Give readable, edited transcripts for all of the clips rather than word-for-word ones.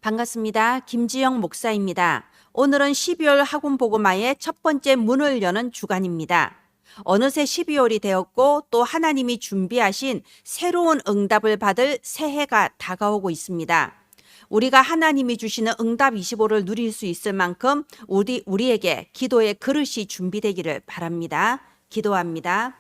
반갑습니다. 김지영 목사입니다. 오늘은 12월 학원 복음화의 첫 번째 문을 여는 주간입니다. 어느새 12월이 되었고 또 하나님이 준비하신 새로운 응답을 받을 새해가 다가오고 있습니다. 우리가 하나님이 주시는 응답 25를 누릴 수 있을 만큼 우리에게 기도의 그릇이 준비되기를 바랍니다. 기도합니다.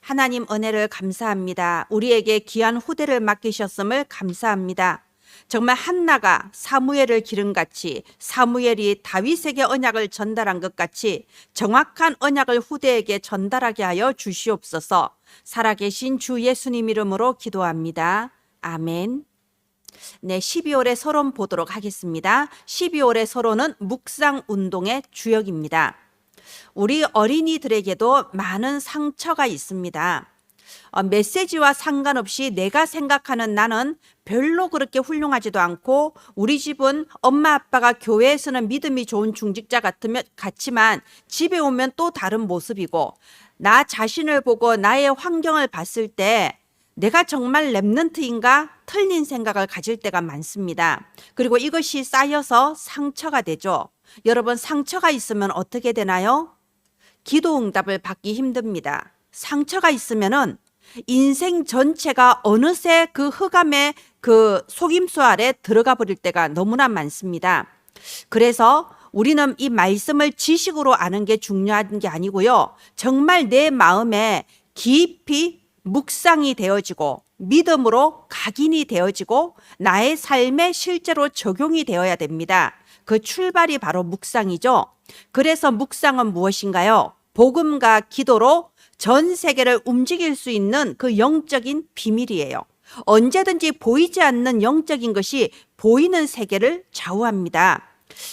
하나님 은혜를 감사합니다. 우리에게 귀한 후대를 맡기셨음을 감사합니다. 정말 한나가 사무엘을 기름같이 사무엘이 다윗에게 언약을 전달한 것 같이 정확한 언약을 후대에게 전달하게 하여 주시옵소서. 살아계신 주 예수님 이름으로 기도합니다. 아멘. 네, 12월의 서론 보도록 하겠습니다. 12월의 서론은 묵상 운동의 주역입니다. 우리 어린이들에게도 많은 상처가 있습니다. 메시지와 상관없이 내가 생각하는 나는 별로 그렇게 훌륭하지도 않고 우리 집은 엄마 아빠가 교회에서는 믿음이 좋은 중직자 같지만 집에 오면 또 다른 모습이고 나 자신을 보고 나의 환경을 봤을 때 내가 정말 랩런트인가 틀린 생각을 가질 때가 많습니다. 그리고 이것이 쌓여서 상처가 되죠. 여러분, 상처가 있으면 어떻게 되나요? 기도 응답을 받기 힘듭니다. 상처가 있으면은 인생 전체가 어느새 그 흑암의 그 속임수 아래 들어가 버릴 때가 너무나 많습니다. 그래서 우리는 이 말씀을 지식으로 아는 게 중요한 게 아니고요. 정말 내 마음에 깊이 묵상이 되어지고 믿음으로 각인이 되어지고 나의 삶에 실제로 적용이 되어야 됩니다. 그 출발이 바로 묵상이죠. 그래서 묵상은 무엇인가요? 복음과 기도로 전 세계를 움직일 수 있는 그 영적인 비밀이에요. 언제든지 보이지 않는 영적인 것이 보이는 세계를 좌우합니다.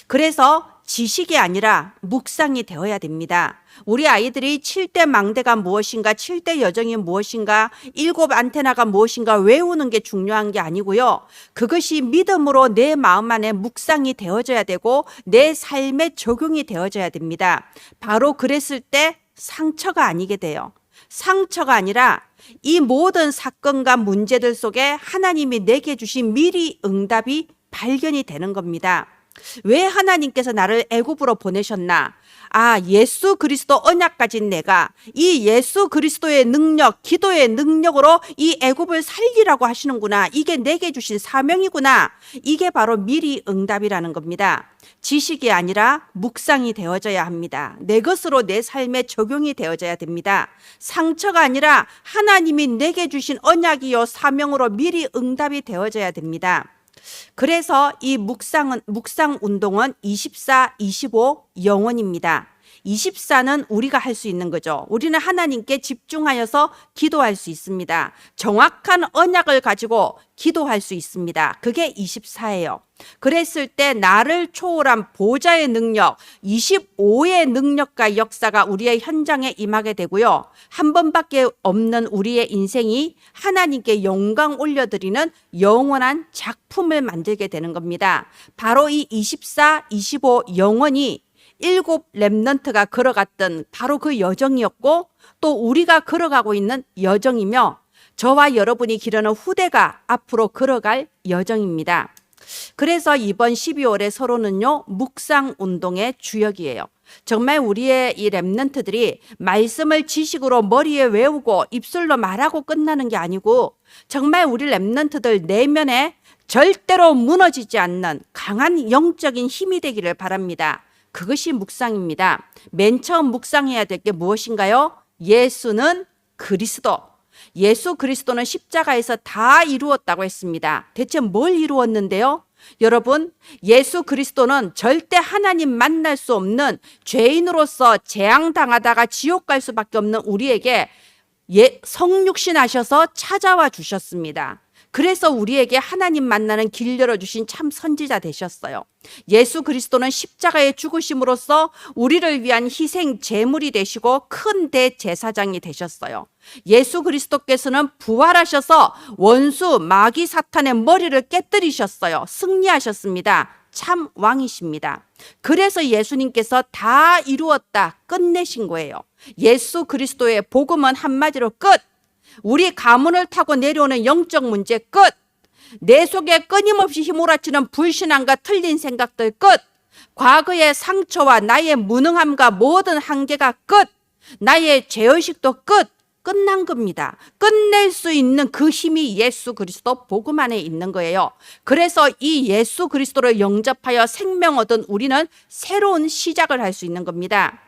그래서 지식이 아니라 묵상이 되어야 됩니다. 우리 아이들이 7대 망대가 무엇인가, 7대 여정이 무엇인가, 7 안테나가 무엇인가 외우는 게 중요한 게 아니고요. 그것이 믿음으로 내 마음 안에 묵상이 되어져야 되고 내 삶에 적용이 되어져야 됩니다. 바로 그랬을 때 상처가 아니게 돼요. 상처가 아니라 이 모든 사건과 문제들 속에 하나님이 내게 주신 미리 응답이 발견이 되는 겁니다. 왜 하나님께서 나를 애굽으로 보내셨나? 아, 예수 그리스도 언약 가진 내가 이 예수 그리스도의 능력, 기도의 능력으로 이 애굽을 살리라고 하시는구나. 이게 내게 주신 사명이구나. 이게 바로 미리 응답이라는 겁니다. 지식이 아니라 묵상이 되어져야 합니다. 내 것으로 내 삶에 적용이 되어져야 됩니다. 상처가 아니라 하나님이 내게 주신 언약이요 사명으로 미리 응답이 되어져야 됩니다. 그래서 이 묵상 운동은 24, 25 영원입니다. 24는 우리가 할 수 있는 거죠. 우리는 하나님께 집중하여서 기도할 수 있습니다. 정확한 언약을 가지고 기도할 수 있습니다. 그게 24예요. 그랬을 때 나를 초월한 보좌의 능력, 25의 능력과 역사가 우리의 현장에 임하게 되고요. 한 번밖에 없는 우리의 인생이 하나님께 영광 올려드리는 영원한 작품을 만들게 되는 겁니다. 바로 이 24, 25 영원이 7 랩런트가 걸어갔던 바로 그 여정이었고 또 우리가 걸어가고 있는 여정이며 저와 여러분이 기르는 후대가 앞으로 걸어갈 여정입니다. 그래서 이번 12월의 서론은요, 묵상 운동의 주역이에요. 정말 우리의 이 랩런트들이 말씀을 지식으로 머리에 외우고 입술로 말하고 끝나는 게 아니고 정말 우리 랩런트들 내면에 절대로 무너지지 않는 강한 영적인 힘이 되기를 바랍니다. 그것이 묵상입니다. 맨 처음 묵상해야 될 게 무엇인가요? 예수는 그리스도. 예수 그리스도는 십자가에서 다 이루었다고 했습니다. 대체 뭘 이루었는데요? 여러분, 예수 그리스도는 절대 하나님 만날 수 없는 죄인으로서 재앙당하다가 지옥 갈 수밖에 없는 우리에게 성육신 하셔서 찾아와 주셨습니다. 그래서 우리에게 하나님 만나는 길 열어주신 참 선지자 되셨어요. 예수 그리스도는 십자가의 죽으심으로써 우리를 위한 희생 제물이 되시고 큰 대제사장이 되셨어요. 예수 그리스도께서는 부활하셔서 원수 마귀 사탄의 머리를 깨뜨리셨어요. 승리하셨습니다. 참 왕이십니다. 그래서 예수님께서 다 이루었다 끝내신 거예요. 예수 그리스도의 복음은 한마디로 끝. 우리 가문을 타고 내려오는 영적 문제 끝. 내 속에 끊임없이 휘몰아치는 불신앙과 틀린 생각들 끝. 과거의 상처와 나의 무능함과 모든 한계가 끝. 나의 죄의식도 끝. 끝난 겁니다. 끝낼 수 있는 그 힘이 예수 그리스도 복음 안에 있는 거예요. 그래서 이 예수 그리스도를 영접하여 생명 얻은 우리는 새로운 시작을 할 수 있는 겁니다.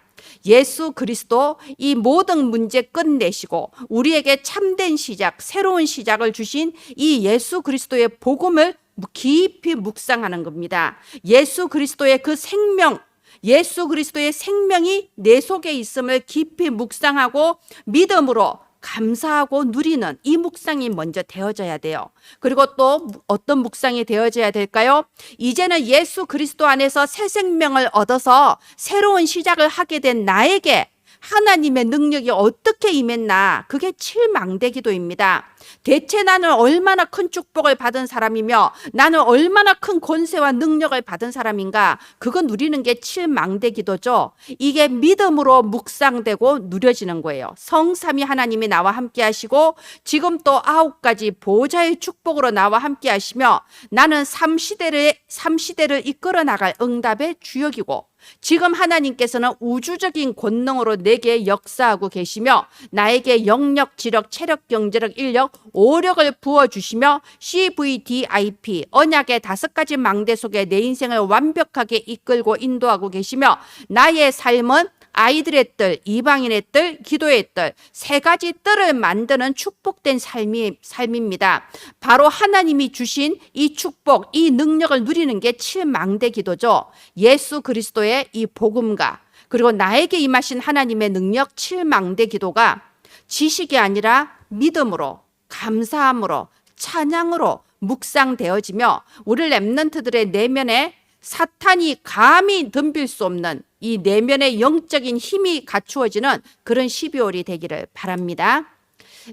예수 그리스도 이 모든 문제 끝내시고 우리에게 참된 시작, 새로운 시작을 주신 이 예수 그리스도의 복음을 깊이 묵상하는 겁니다. 예수 그리스도의 그 생명, 예수 그리스도의 생명이 내 속에 있음을 깊이 묵상하고 믿음으로 감사하고 누리는 이 묵상이 먼저 되어져야 돼요. 그리고 또 어떤 묵상이 되어져야 될까요? 이제는 예수 그리스도 안에서 새 생명을 얻어서 새로운 시작을 하게 된 나에게 하나님의 능력이 어떻게 임했나, 그게 칠망대 기도입니다. 대체 나는 얼마나 큰 축복을 받은 사람이며 나는 얼마나 큰 권세와 능력을 받은 사람인가, 그거 누리는 게 칠망대 기도죠. 이게 믿음으로 묵상되고 누려지는 거예요. 성삼위 하나님이 나와 함께 하시고 지금 또 9가지 보호자의 축복으로 나와 함께 하시며 나는 삼시대를 이끌어 나갈 응답의 주역이고 지금 하나님께서는 우주적인 권능으로 내게 역사하고 계시며 나에게 영력, 지력, 체력, 경제력, 인력, 오력을 부어주시며 CVDIP 언약의 5가지 망대 속에 내 인생을 완벽하게 이끌고 인도하고 계시며 나의 삶은 아이들의 뜰, 이방인의 뜰, 기도의 뜰, 3가지 뜰을 만드는 축복된 삶입니다. 바로 하나님이 주신 이 축복, 이 능력을 누리는 게 칠망대 기도죠. 예수 그리스도의 이 복음과 그리고 나에게 임하신 하나님의 능력, 칠망대 기도가 지식이 아니라 믿음으로, 감사함으로, 찬양으로 묵상되어지며 우리 렘넌트들의 내면에 사탄이 감히 덤빌 수 없는 이 내면의 영적인 힘이 갖추어지는 그런 12월이 되기를 바랍니다.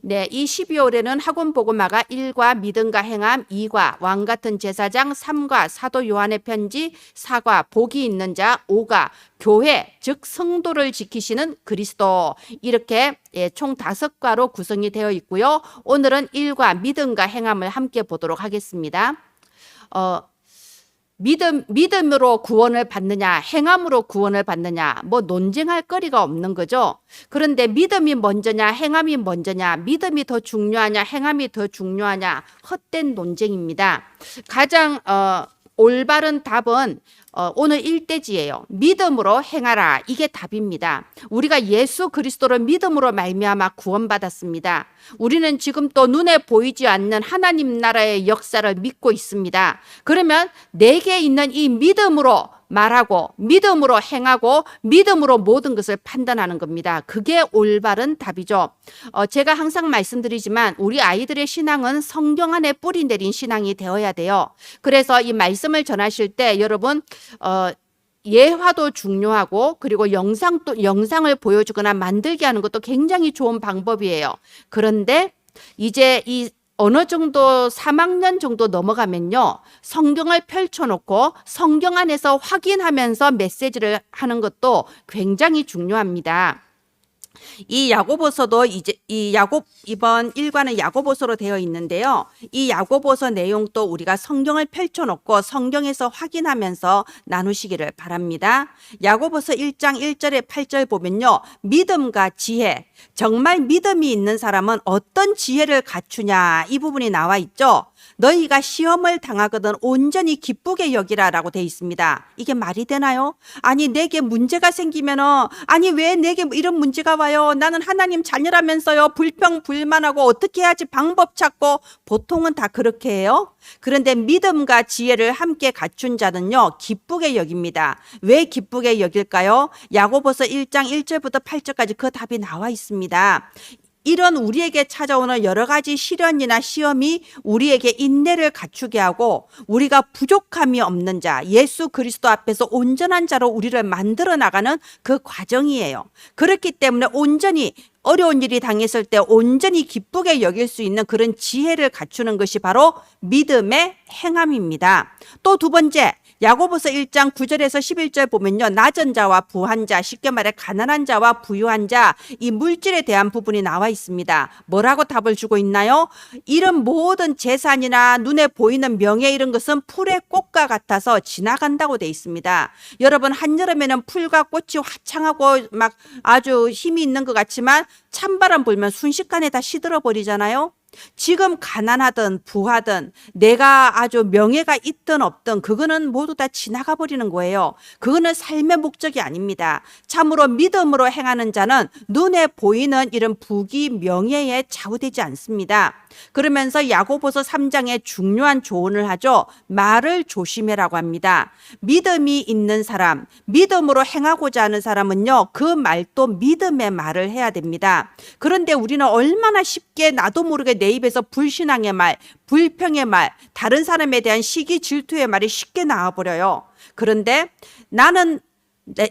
네, 이 12월에는 학원복음화가 1과 믿음과 행함, 2과 왕같은 제사장, 3과 사도 요한의 편지, 4과 복이 있는 자, 5가 교회, 즉 성도를 지키시는 그리스도, 이렇게 총 5과로 구성이 되어 있고요. 오늘은 1과 믿음과 행함을 함께 보도록 하겠습니다. 믿음으로 구원을 받느냐, 행함으로 구원을 받느냐, 뭐 논쟁할 거리가 없는 거죠. 그런데 믿음이 먼저냐, 행함이 먼저냐, 믿음이 더 중요하냐, 행함이 더 중요하냐, 헛된 논쟁입니다. 가장 올바른 답은 오늘 1대지예요. 믿음으로 행하라. 이게 답입니다. 우리가 예수 그리스도를 믿음으로 말미암아 구원받았습니다. 우리는 지금 또 눈에 보이지 않는 하나님 나라의 역사를 믿고 있습니다. 그러면 내게 있는 이 믿음으로 말하고 믿음으로 행하고 믿음으로 모든 것을 판단하는 겁니다. 그게 올바른 답이죠. 제가 항상 말씀드리지만 우리 아이들의 신앙은 성경 안에 뿌리 내린 신앙이 되어야 돼요. 그래서 이 말씀을 전하실 때 여러분 예화도 중요하고 그리고 영상을 보여주거나 만들게 하는 것도 굉장히 좋은 방법이에요. 그런데 이제 이 어느 정도 3학년 정도 넘어가면요, 성경을 펼쳐놓고 성경 안에서 확인하면서 메시지를 하는 것도 굉장히 중요합니다. 이 야고보서도 이번 1과는 야고보서로 되어 있는데요. 이 야고보서 내용도 우리가 성경을 펼쳐놓고 성경에서 확인하면서 나누시기를 바랍니다. 야고보서 1장 1절에 8절 보면요, 믿음과 지혜, 정말 믿음이 있는 사람은 어떤 지혜를 갖추냐, 이 부분이 나와 있죠. 너희가 시험을 당하거든 온전히 기쁘게 여기라라고 되어 있습니다. 이게 말이 되나요? 아니 내게 문제가 생기면은 아니 왜 내게 이런 문제가 와요? 나는 하나님 자녀라면서요. 불평불만하고 어떻게 해야지 방법 찾고 보통은 다 그렇게 해요. 그런데 믿음과 지혜를 함께 갖춘 자는요 기쁘게 여깁니다. 왜 기쁘게 여길까요? 야고보서 1장 1절부터 8절까지 그 답이 나와 있습니다. 이런 우리에게 찾아오는 여러 가지 시련이나 시험이 우리에게 인내를 갖추게 하고 우리가 부족함이 없는 자, 예수 그리스도 앞에서 온전한 자로 우리를 만들어 나가는 그 과정이에요. 그렇기 때문에 온전히 어려운 일이 당했을 때 온전히 기쁘게 여길 수 있는 그런 지혜를 갖추는 것이 바로 믿음의 행함입니다. 또 두 번째, 야고보서 1장 9절에서 11절 보면요. 낮은 자와 부한 자, 쉽게 말해 가난한 자와 부유한 자, 이 물질에 대한 부분이 나와 있습니다. 뭐라고 답을 주고 있나요? 이런 모든 재산이나 눈에 보이는 명예 이런 것은 풀의 꽃과 같아서 지나간다고 돼 있습니다. 여러분, 한여름에는 풀과 꽃이 화창하고 막 아주 힘이 있는 것 같지만 찬바람 불면 순식간에 다 시들어 버리잖아요. 지금 가난하든 부하든 내가 아주 명예가 있든 없든 그거는 모두 다 지나가 버리는 거예요. 그거는 삶의 목적이 아닙니다. 참으로 믿음으로 행하는 자는 눈에 보이는 이런 부귀 명예에 좌우되지 않습니다. 그러면서 야고보서 3장에 중요한 조언을 하죠. 말을 조심해라고 합니다. 믿음이 있는 사람, 믿음으로 행하고자 하는 사람은요, 그 말도 믿음의 말을 해야 됩니다. 그런데 우리는 얼마나 쉽게 나도 모르게 내 입에서 불신앙의 말, 불평의 말, 다른 사람에 대한 시기 질투의 말이 쉽게 나와버려요. 그런데 나는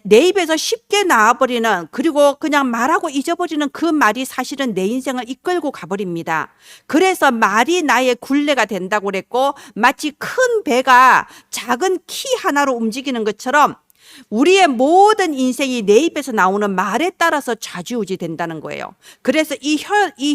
내 입에서 쉽게 나와버리는, 그리고 그냥 말하고 잊어버리는 그 말이 사실은 내 인생을 이끌고 가버립니다. 그래서 말이 나의 굴레가 된다고 그랬고, 마치 큰 배가 작은 키 하나로 움직이는 것처럼 우리의 모든 인생이 내 입에서 나오는 말에 따라서 좌지우지 된다는 거예요. 그래서 이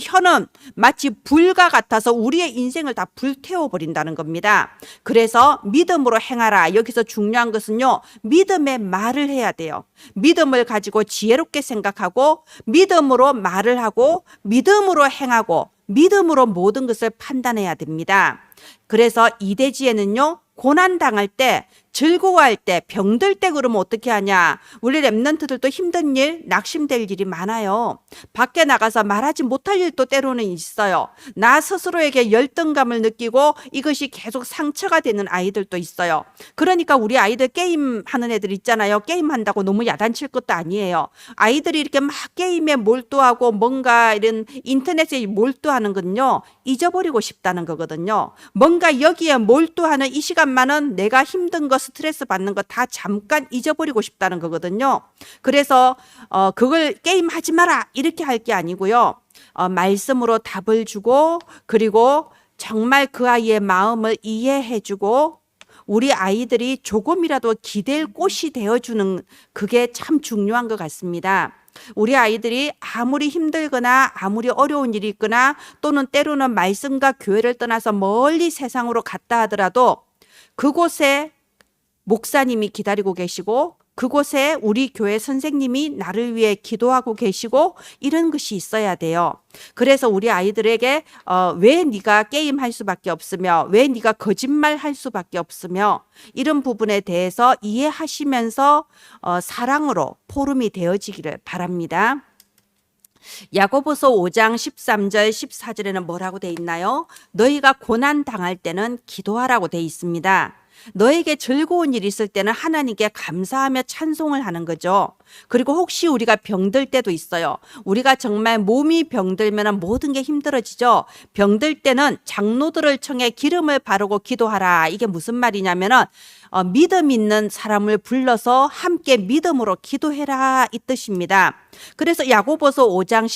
혀는 마치 불과 같아서 우리의 인생을 다 불태워버린다는 겁니다. 그래서 믿음으로 행하라. 여기서 중요한 것은요, 믿음의 말을 해야 돼요. 믿음을 가지고 지혜롭게 생각하고, 믿음으로 말을 하고, 믿음으로 행하고, 믿음으로 모든 것을 판단해야 됩니다. 그래서 이대지에는요, 고난당할 때, 즐거워할 때, 병들 때 그러면 어떻게 하냐? 우리 랩런트들도 힘든 일, 낙심될 일이 많아요. 밖에 나가서 말하지 못할 일도 때로는 있어요. 나 스스로에게 열등감을 느끼고 이것이 계속 상처가 되는 아이들도 있어요. 그러니까 우리 아이들 게임하는 애들 있잖아요. 게임한다고 너무 야단칠 것도 아니에요. 아이들이 이렇게 막 게임에 몰두하고 뭔가 이런 인터넷에 몰두하는 건요, 잊어버리고 싶다는 거거든요. 뭔가 여기에 몰두하는 이 시간만은 내가 힘든 거, 스트레스 받는 거 다 잠깐 잊어버리고 싶다는 거거든요. 그래서 그걸 게임하지 마라 이렇게 할 게 아니고요. 말씀으로 답을 주고, 그리고 정말 그 아이의 마음을 이해해주고, 우리 아이들이 조금이라도 기댈 곳이 되어주는, 그게 참 중요한 것 같습니다. 우리 아이들이 아무리 힘들거나 아무리 어려운 일이 있거나, 또는 때로는 말씀과 교회를 떠나서 멀리 세상으로 갔다 하더라도 그곳에 목사님이 기다리고 계시고, 그곳에 우리 교회 선생님이 나를 위해 기도하고 계시고, 이런 것이 있어야 돼요. 그래서 우리 아이들에게 왜 네가 게임할 수밖에 없으며, 왜 네가 거짓말할 수밖에 없으며, 이런 부분에 대해서 이해하시면서 사랑으로 포럼이 되어지기를 바랍니다. 야고보서 5장 13절 14절에는 뭐라고 돼 있나요? 너희가 고난 당할 때는 기도하라고 돼 있습니다. 너에게 즐거운 일이 있을 때는 하나님께 감사하며 찬송을 하는 거죠. 그리고 혹시 우리가 병들 때도 있어요. 우리가 정말 몸이 병들면 모든 게 힘들어지죠. 병들 때는 장로들을 청해 기름을 바르고 기도하라. 이게 무슨 말이냐면은 믿음 있는 사람을 불러서 함께 믿음으로 기도해라, 이 뜻입니다. 그래서 야고보서 5장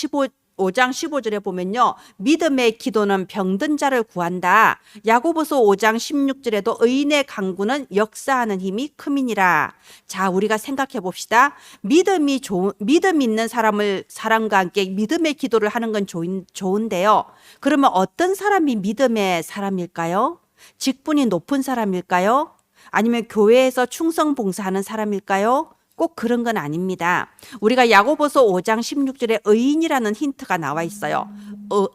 15절에 보면요, 믿음의 기도는 병든 자를 구한다. 야고보서 5장 16절에도 의인의 간구는 역사하는 힘이 큼이니라. 자, 우리가 생각해 봅시다. 믿음 있는 사람과 함께 믿음의 기도를 하는 건 좋은데요. 그러면 어떤 사람이 믿음의 사람일까요? 직분이 높은 사람일까요? 아니면 교회에서 충성 봉사하는 사람일까요? 꼭 그런 건 아닙니다. 우리가 야고보서 5장 16절에 의인이라는 힌트가 나와 있어요.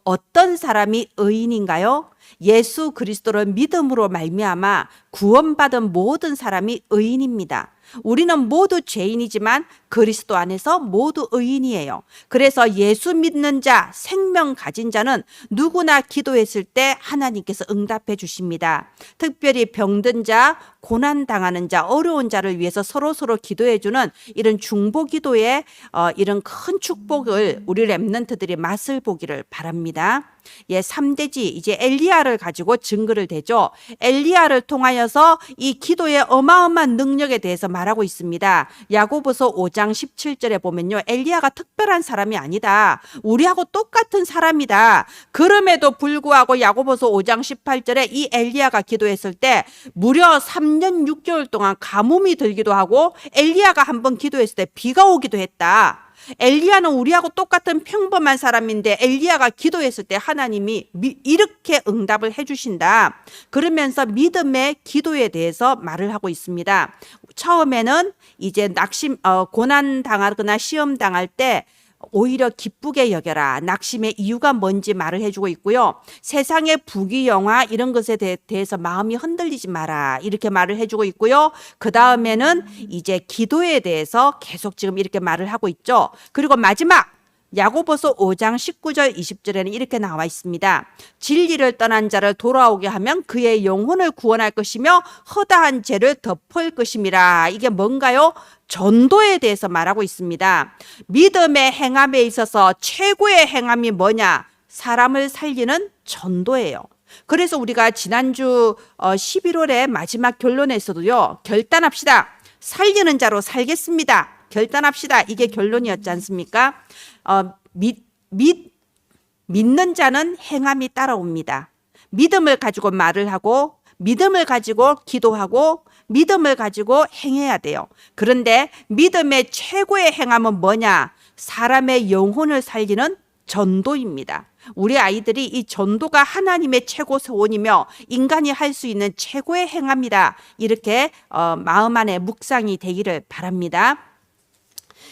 어떤 사람이 의인인가요? 예수 그리스도를 믿음으로 말미암아 구원받은 모든 사람이 의인입니다. 우리는 모두 죄인이지만 그리스도 안에서 모두 의인이에요. 그래서 예수 믿는 자, 생명 가진 자는 누구나 기도했을 때 하나님께서 응답해 주십니다. 특별히 병든 자, 고난 당하는 자, 어려운 자를 위해서 서로 기도해 주는 이런 중보 기도의 이런 큰 축복을 우리 렘넌트들이 맛을 보기를 바랍니다. 3대지 이제 엘리야 엘리야를 가지고 증거를 대죠. 엘리야를 통하여서 이 기도의 어마어마한 능력에 대해서 말하고 있습니다. 야고보서 5장 17절에 보면요. 엘리야가 특별한 사람이 아니다. 우리하고 똑같은 사람이다. 그럼에도 불구하고 야고보서 5장 18절에 이 엘리야가 기도했을 때 무려 3년 6개월 동안 가뭄이 들기도 하고 엘리야가 한번 기도했을 때 비가 오기도 했다. 엘리야는 우리하고 똑같은 평범한 사람인데 엘리야가 기도했을 때 하나님이 이렇게 응답을 해주신다. 그러면서 믿음의 기도에 대해서 말을 하고 있습니다. 처음에는 이제 고난 당하거나 시험 당할 때 오히려 기쁘게 여겨라. 낙심의 이유가 뭔지 말을 해주고 있고요. 세상의 부귀영화 이런 것에 대해서 마음이 흔들리지 마라. 이렇게 말을 해주고 있고요. 그 다음에는 이제 기도에 대해서 계속 지금 이렇게 말을 하고 있죠. 그리고 마지막 야고보서 5장 19절 20절에는 이렇게 나와 있습니다. 진리를 떠난 자를 돌아오게 하면 그의 영혼을 구원할 것이며 허다한 죄를 덮을 것임이라. 이게 뭔가요? 전도에 대해서 말하고 있습니다. 믿음의 행함에 있어서 최고의 행함이 뭐냐? 사람을 살리는 전도예요. 그래서 우리가 지난주 11월에 마지막 결론에서도요. 결단합시다. 살리는 자로 살겠습니다. 결단합시다. 이게 결론이었지 않습니까? 믿는 자는 행함이 따라옵니다. 믿음을 가지고 말을 하고 믿음을 가지고 기도하고 믿음을 가지고 행해야 돼요. 그런데 믿음의 최고의 행함은 뭐냐? 사람의 영혼을 살리는 전도입니다. 우리 아이들이 이 전도가 하나님의 최고 소원이며 인간이 할 수 있는 최고의 행함이다. 이렇게 마음 안에 묵상이 되기를 바랍니다.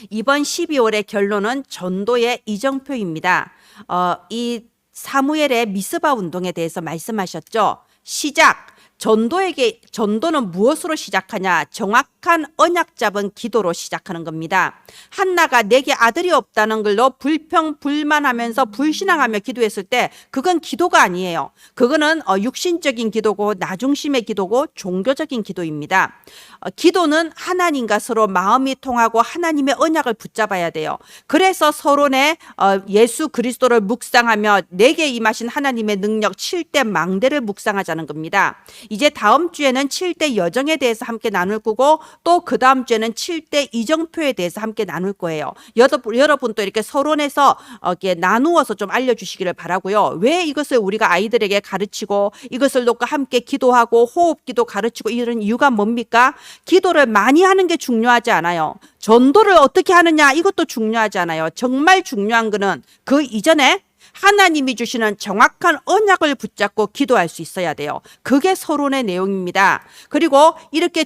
이번 12월의 결론은 전도의 이정표입니다. 이 사무엘의 미스바 운동에 대해서 말씀하셨죠. 시작. 전도는 무엇으로 시작하냐? 정확한 언약 잡은 기도로 시작하는 겁니다. 한나가 내게 아들이 없다는 걸로 불평불만하면서 불신앙하며 기도했을 때 그건 기도가 아니에요. 그거는 육신적인 기도고 나중심의 기도고 종교적인 기도입니다. 기도는 하나님과 서로 마음이 통하고 하나님의 언약을 붙잡아야 돼요. 그래서 서론에 예수 그리스도를 묵상하며 내게 임하신 하나님의 능력 7대 망대를 묵상하자는 겁니다. 이제 다음 주에는 7대 여정에 대해서 함께 나눌 거고 또 그 다음 주에는 7대 이정표에 대해서 함께 나눌 거예요. 여러분 또 이렇게 서론에서 이렇게 나누어서 좀 알려주시기를 바라고요. 왜 이것을 우리가 아이들에게 가르치고 이것을 놓고 함께 기도하고 호흡기도 가르치고 이런 이유가 뭡니까? 기도를 많이 하는 게 중요하지 않아요. 전도를 어떻게 하느냐 이것도 중요하지 않아요. 정말 중요한 거는 그 이전에 하나님이 주시는 정확한 언약을 붙잡고 기도할 수 있어야 돼요. 그게 서론의 내용입니다. 그리고 이렇게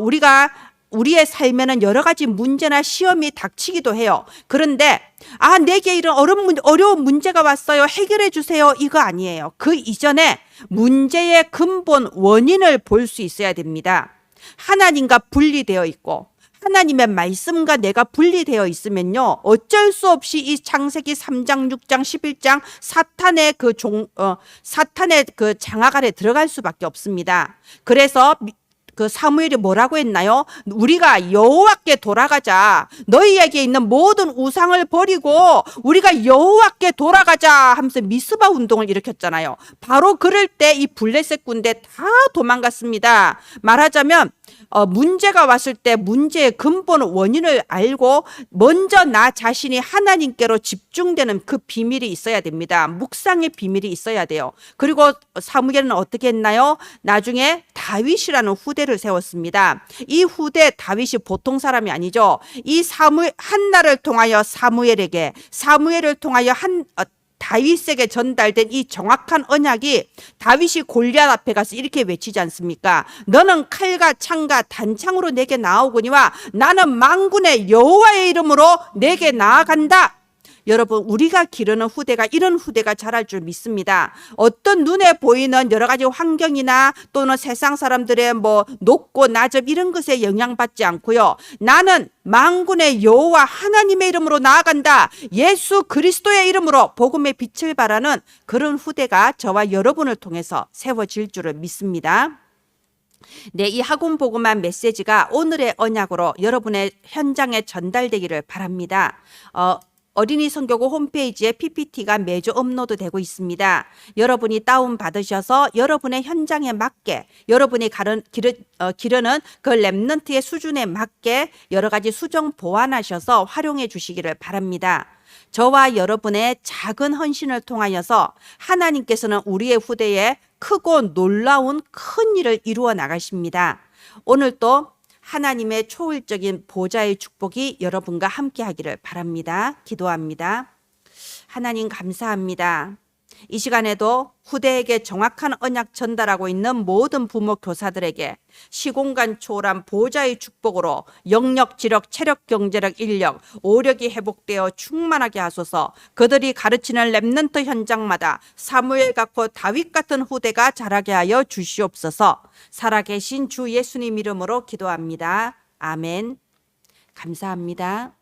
우리가 우리의 삶에는 여러 가지 문제나 시험이 닥치기도 해요. 그런데 내게 이런 어려운 문제가 왔어요. 해결해 주세요. 이거 아니에요. 그 이전에 문제의 근본 원인을 볼 수 있어야 됩니다. 하나님과 분리되어 있고 하나님의 말씀과 내가 분리되어 있으면요. 어쩔 수 없이 이 창세기 3장, 6장, 11장 사탄의 그 장악 아래 들어갈 수밖에 없습니다. 그래서 그 사무엘이 뭐라고 했나요? 우리가 여호와께 돌아가자. 너희에게 있는 모든 우상을 버리고 우리가 여호와께 돌아가자 하면서 미스바 운동을 일으켰잖아요. 바로 그럴 때 이 블레셋 군대 다 도망갔습니다. 말하자면 문제가 왔을 때 문제의 근본 원인을 알고 먼저 나 자신이 하나님께로 집중되는 그 비밀이 있어야 됩니다. 묵상의 비밀이 있어야 돼요. 그리고 사무엘은 어떻게 했나요? 나중에 다윗이라는 후대를 세웠습니다. 이 후대 다윗이 보통 사람이 아니죠. 이 한나를 통하여 사무엘을 통하여 다윗에게 전달된 이 정확한 언약이 다윗이 골리앗 앞에 가서 이렇게 외치지 않습니까? 너는 칼과 창과 단창으로 내게 나오거니와 나는 만군의 여호와의 이름으로 내게 나아간다. 여러분 우리가 기르는 후대가 이런 후대가 자랄 줄 믿습니다. 어떤 눈에 보이는 여러 가지 환경이나 또는 세상 사람들의 높고 낮음 이런 것에 영향받지 않고요. 나는 만군의 여호와 하나님의 이름으로 나아간다. 예수 그리스도의 이름으로 복음의 빛을 발하는 그런 후대가 저와 여러분을 통해서 세워질 줄을 믿습니다. 네, 이 학원 복음한 메시지가 오늘의 언약으로 여러분의 현장에 전달되기를 바랍니다. 어린이 선교구 홈페이지에 PPT가 매주 업로드되고 있습니다. 여러분이 다운받으셔서 여러분의 현장에 맞게 여러분이 기르는 그 렘넌트의 수준에 맞게 여러 가지 수정 보완하셔서 활용해 주시기를 바랍니다. 저와 여러분의 작은 헌신을 통하여서 하나님께서는 우리의 후대에 크고 놀라운 큰 일을 이루어 나가십니다. 오늘도 하나님의 초월적인 보좌의 축복이 여러분과 함께 하기를 바랍니다. 기도합니다. 하나님 감사합니다. 이 시간에도 후대에게 정확한 언약 전달하고 있는 모든 부모 교사들에게 시공간 초월한 보좌의 축복으로 영역, 지력, 체력, 경제력, 인력, 오력이 회복되어 충만하게 하소서. 그들이 가르치는 렘넌트 현장마다 사무엘 같고 다윗 같은 후대가 자라게 하여 주시옵소서. 살아계신 주 예수님 이름으로 기도합니다. 아멘. 감사합니다.